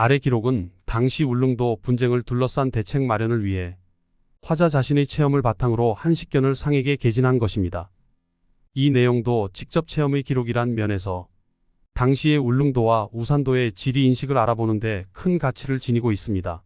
아래 기록은 당시 울릉도 분쟁을 둘러싼 대책 마련을 위해 화자 자신의 체험을 바탕으로 한 식견을 상에게 개진한 것입니다. 이 내용도 직접 체험의 기록이란 면에서 당시의 울릉도와 우산도의 지리 인식을 알아보는 데 큰 가치를 지니고 있습니다.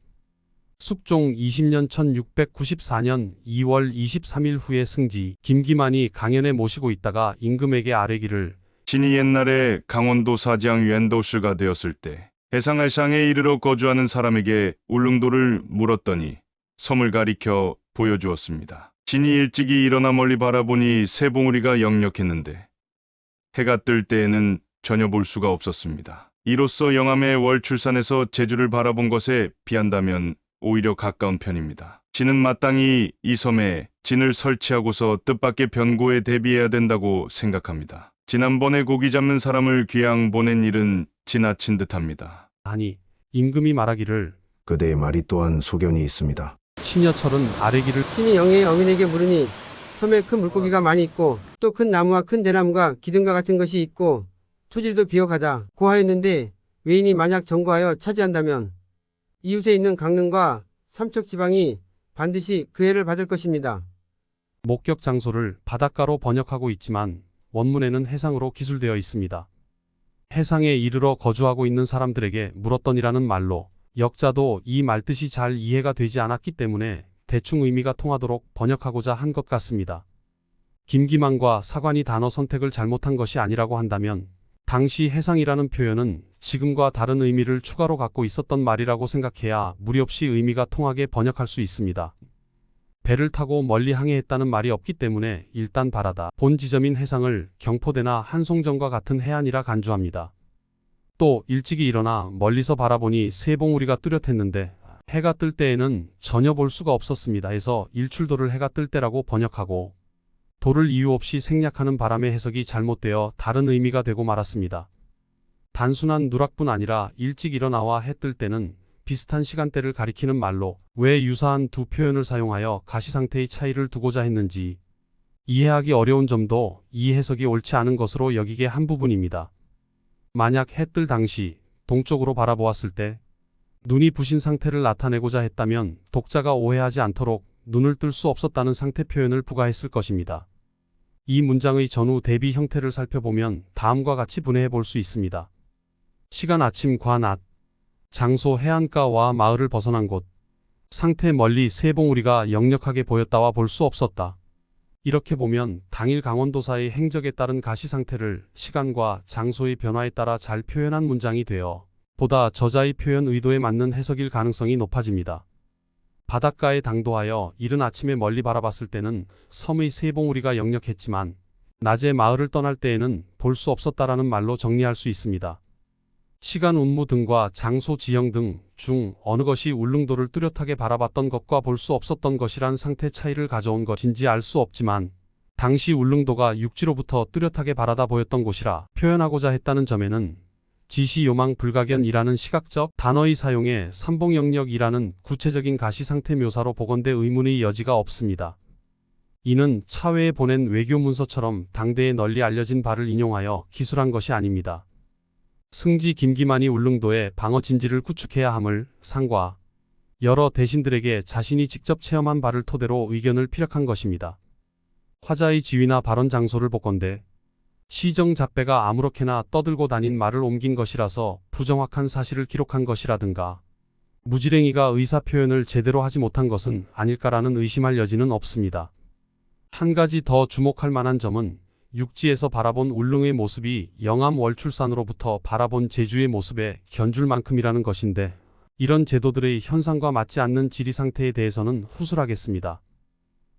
숙종 20년 1694년 2월 23일 후에 승지 김기만이 강연에 모시고 있다가 임금에게 아뢰기를 신이 옛날에 강원도 사장 웬도수가 되었을 때 해상해상에 이르러 거주하는 사람에게 울릉도를 물었더니 섬을 가리켜 보여주었습니다. 신이 일찍이 일어나 멀리 바라보니 새 봉우리가 역력했는데 해가 뜰 때에는 전혀 볼 수가 없었습니다. 이로써 영암의 월출산에서 제주를 바라본 것에 비한다면 오히려 가까운 편입니다. 신은 마땅히 이 섬에 진을 설치하고서 뜻밖의 변고에 대비해야 된다고 생각합니다. 지난번에 고기 잡는 사람을 귀양 보낸 일은 지나친 듯합니다. 하니 임금이 말하기를 그대의 말이 또한 소견이 있습니다. 신여철은 아뢰기를 신이 영예의 어민에게 물으니 섬에 큰 물고기가 많이 있고 또 큰 나무와 큰 대나무가 기둥과 같은 것이 있고 토질도 비옥하다 고하였는데 외인이 만약 점거하여 차지한다면 이웃에 있는 강릉과 삼척 지방이 반드시 그 해를 받을 것입니다. 목격 장소를 바닷가로 번역하고 있지만 원문에는 해상으로 기술되어 있습니다. 해상에 이르러 거주하고 있는 사람들에게 물었더니라는 말로 역자도 이 말뜻이 잘 이해가 되지 않았기 때문에 대충 의미가 통하도록 번역하고자 한 것 같습니다. 김기만과 사관이 단어 선택을 잘못한 것이 아니라고 한다면 당시 해상이라는 표현은 지금과 다른 의미를 추가로 갖고 있었던 말이라고 생각해야 무리 없이 의미가 통하게 번역할 수 있습니다. 배를 타고 멀리 항해했다는 말이 없기 때문에 일단 바라다 본 지점인 해상을 경포대나 한송정과 같은 해안이라 간주합니다. 또 일찍이 일어나 멀리서 바라보니 새 봉우리가 뚜렷했는데 해가 뜰 때에는 전혀 볼 수가 없었습니다. 해서 일출도를 해가 뜰 때라고 번역하고 도를 이유 없이 생략하는 바람에 해석이 잘못되어 다른 의미가 되고 말았습니다. 단순한 누락뿐 아니라 일찍 일어나와 해 뜰 때는 비슷한 시간대를 가리키는 말로 왜 유사한 두 표현을 사용하여 가시 상태의 차이를 두고자 했는지 이해하기 어려운 점도 이 해석이 옳지 않은 것으로 여기게 한 부분입니다. 만약 해 뜰 당시 동쪽으로 바라보았을 때 눈이 부신 상태를 나타내고자 했다면 독자가 오해하지 않도록 눈을 뜰 수 없었다는 상태 표현을 부과했을 것입니다. 이 문장의 전후 대비 형태를 살펴보면 다음과 같이 분해해 볼 수 있습니다. 시간 아침과 낮, 장소 해안가와 마을을 벗어난 곳, 상태 멀리 새 봉우리가 역력하게 보였다와 볼 수 없었다. 이렇게 보면 당일 강원도사의 행적에 따른 가시 상태를 시간과 장소의 변화에 따라 잘 표현한 문장이 되어 보다 저자의 표현 의도에 맞는 해석일 가능성이 높아집니다. 바닷가에 당도하여 이른 아침에 멀리 바라봤을 때는 섬의 새 봉우리가 역력했지만 낮에 마을을 떠날 때에는 볼 수 없었다라는 말로 정리할 수 있습니다. 시간 운무 등과 장소 지형 등 중 어느 것이 울릉도를 뚜렷하게 바라봤던 것과 볼 수 없었던 것이란 상태 차이를 가져온 것인지 알 수 없지만 당시 울릉도가 육지로부터 뚜렷하게 바라다 보였던 곳이라 표현하고자 했다는 점에는 지시 요망 불가견이라는 시각적 단어의 사용에 삼봉영력이라는 구체적인 가시 상태 묘사로 보건대 의문의 여지가 없습니다. 이는 차회에 보낸 외교 문서처럼 당대에 널리 알려진 바를 인용하여 기술한 것이 아닙니다. 승지 김기만이 울릉도의 방어 진지를 구축해야 함을 상과 여러 대신들에게 자신이 직접 체험한 바를 토대로 의견을 피력한 것입니다. 화자의 지위나 발언 장소를 보건대 시정 잡배가 아무렇게나 떠들고 다닌 말을 옮긴 것이라서 부정확한 사실을 기록한 것이라든가 무지랭이가 의사 표현을 제대로 하지 못한 것은 아닐까라는 의심할 여지는 없습니다. 한 가지 더 주목할 만한 점은 육지에서 바라본 울릉의 모습이 영암 월출산으로부터 바라본 제주의 모습에 견줄 만큼이라는 것인데 이런 제도들의 현상과 맞지 않는 지리 상태에 대해서는 후술하겠습니다.